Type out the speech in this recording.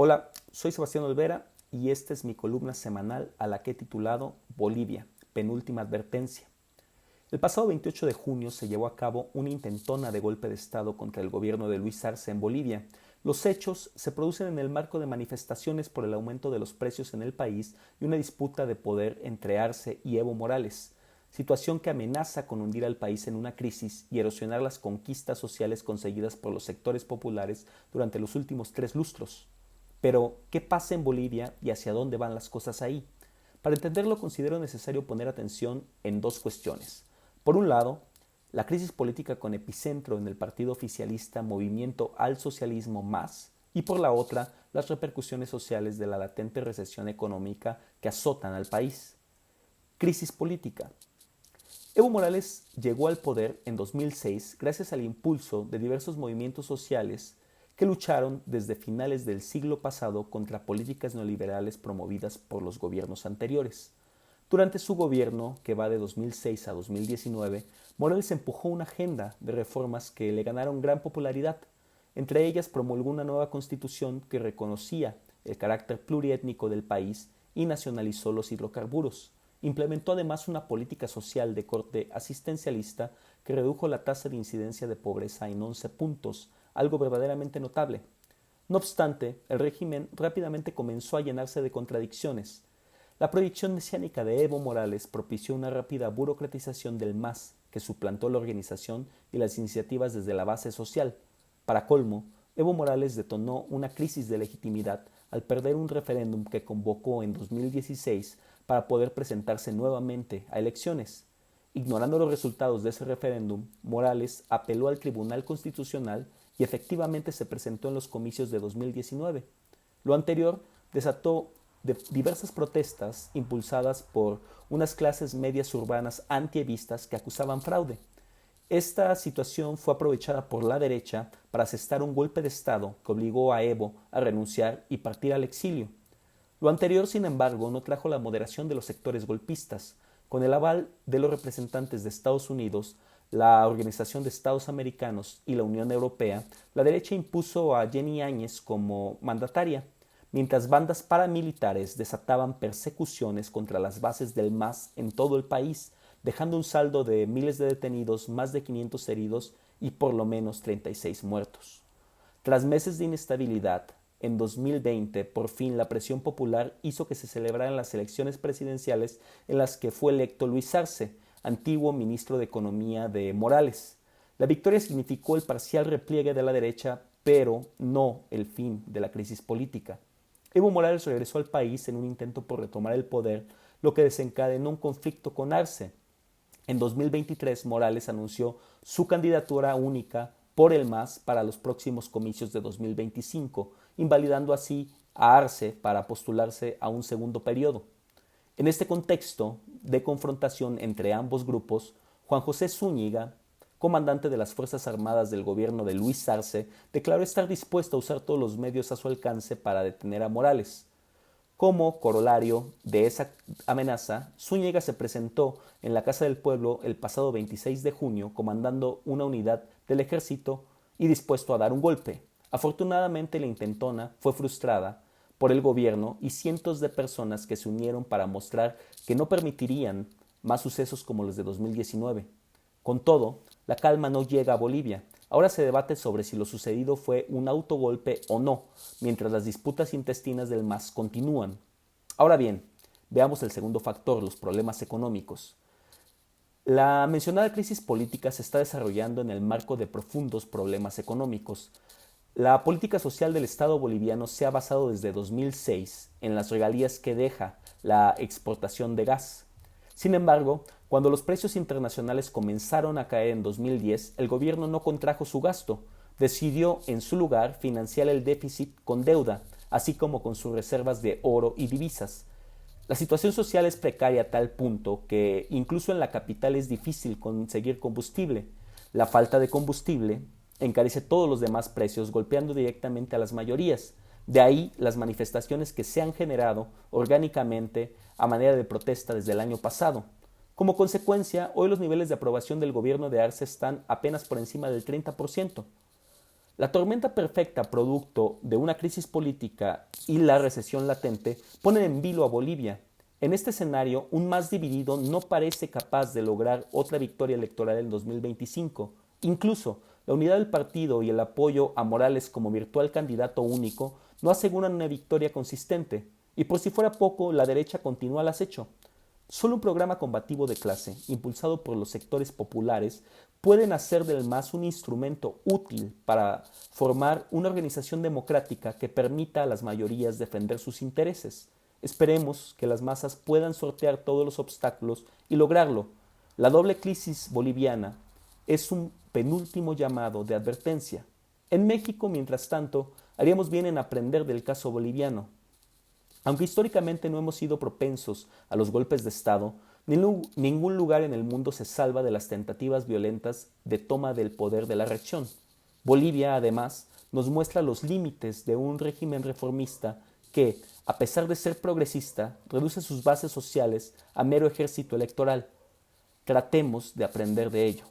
Hola, soy Sebastián Olvera y esta es mi columna semanal a la que he titulado Bolivia, penúltima advertencia. El pasado 28 de junio se llevó a cabo una intentona de golpe de Estado contra el gobierno de Luis Arce en Bolivia. Los hechos se producen en el marco de manifestaciones por el aumento de los precios en el país y una disputa de poder entre Arce y Evo Morales, situación que amenaza con hundir al país en una crisis y erosionar las conquistas sociales conseguidas por los sectores populares durante los últimos 3 lustros. Pero, ¿qué pasa en Bolivia y hacia dónde van las cosas ahí? Para entenderlo considero necesario poner atención en dos cuestiones. Por un lado, la crisis política con epicentro en el partido oficialista Movimiento al Socialismo Más, y por la otra, las repercusiones sociales de la latente recesión económica que azotan al país. Crisis política. Evo Morales llegó al poder en 2006 gracias al impulso de diversos movimientos sociales que lucharon desde finales del siglo pasado contra políticas neoliberales promovidas por los gobiernos anteriores. Durante su gobierno, que va de 2006 a 2019, Morales empujó una agenda de reformas que le ganaron gran popularidad. Entre ellas promulgó una nueva constitución que reconocía el carácter pluriétnico del país y nacionalizó los hidrocarburos. Implementó además una política social de corte asistencialista que redujo la tasa de incidencia de pobreza en 11 puntos, algo verdaderamente notable. No obstante, el régimen rápidamente comenzó a llenarse de contradicciones. La proyección mesiánica de Evo Morales propició una rápida burocratización del MAS, que suplantó la organización y las iniciativas desde la base social. Para colmo, Evo Morales detonó una crisis de legitimidad al perder un referéndum que convocó en 2016 para poder presentarse nuevamente a elecciones. Ignorando los resultados de ese referéndum, Morales apeló al Tribunal Constitucional y efectivamente se presentó en los comicios de 2019. Lo anterior desató diversas protestas impulsadas por unas clases medias urbanas antievistas que acusaban fraude. Esta situación fue aprovechada por la derecha para asestar un golpe de Estado que obligó a Evo a renunciar y partir al exilio. Lo anterior, sin embargo, no trajo la moderación de los sectores golpistas. Con el aval de los representantes de Estados Unidos, la Organización de Estados Americanos y la Unión Europea, la derecha impuso a Jenny Áñez como mandataria, mientras bandas paramilitares desataban persecuciones contra las bases del MAS en todo el país, dejando un saldo de miles de detenidos, más de 500 heridos y por lo menos 36 muertos. Tras meses de inestabilidad, en 2020, por fin, la presión popular hizo que se celebraran las elecciones presidenciales en las que fue electo Luis Arce, antiguo ministro de Economía de Morales. La victoria significó el parcial repliegue de la derecha, pero no el fin de la crisis política. Evo Morales regresó al país en un intento por retomar el poder, lo que desencadenó un conflicto con Arce. En 2023, Morales anunció su candidatura única por el MAS para los próximos comicios de 2025, invalidando así a Arce para postularse a un segundo periodo. En este contexto de confrontación entre ambos grupos, Juan José Zúñiga, comandante de las Fuerzas Armadas del gobierno de Luis Arce, declaró estar dispuesto a usar todos los medios a su alcance para detener a Morales. Como corolario de esa amenaza, Zúñiga se presentó en la Casa del Pueblo el pasado 26 de junio comandando una unidad del ejército y dispuesto a dar un golpe. Afortunadamente la intentona fue frustrada por el gobierno y cientos de personas que se unieron para mostrar que no permitirían más sucesos como los de 2019. Con todo, la calma no llega a Bolivia. Ahora se debate sobre si lo sucedido fue un autogolpe o no, mientras las disputas intestinas del MAS continúan. Ahora bien, veamos el segundo factor, los problemas económicos. La mencionada crisis política se está desarrollando en el marco de profundos problemas económicos. La política social del Estado boliviano se ha basado desde 2006 en las regalías que deja la exportación de gas. Sin embargo, cuando los precios internacionales comenzaron a caer en 2010, el gobierno no contrajo su gasto, decidió en su lugar financiar el déficit con deuda, así como con sus reservas de oro y divisas. La situación social es precaria a tal punto que incluso en la capital es difícil conseguir combustible. La falta de combustible encarece todos los demás precios, golpeando directamente a las mayorías. De ahí las manifestaciones que se han generado orgánicamente a manera de protesta desde el año pasado. Como consecuencia, hoy los niveles de aprobación del gobierno de Arce están apenas por encima del 30%. La tormenta perfecta producto de una crisis política y la recesión latente ponen en vilo a Bolivia. En este escenario, un MAS dividido no parece capaz de lograr otra victoria electoral en 2025. Incluso, la unidad del partido y el apoyo a Morales como virtual candidato único no aseguran una victoria consistente, y por si fuera poco, la derecha continúa al acecho. Solo un programa combativo de clase, impulsado por los sectores populares, pueden hacer del MAS un instrumento útil para formar una organización democrática que permita a las mayorías defender sus intereses. Esperemos que las masas puedan sortear todos los obstáculos y lograrlo. La doble crisis boliviana es un penúltimo llamado de advertencia. En México, mientras tanto, haríamos bien en aprender del caso boliviano. Aunque históricamente no hemos sido propensos a los golpes de Estado, ningún lugar en el mundo se salva de las tentativas violentas de toma del poder de la reacción. Bolivia, además, nos muestra los límites de un régimen reformista que, a pesar de ser progresista, reduce sus bases sociales a mero ejército electoral. Tratemos de aprender de ello.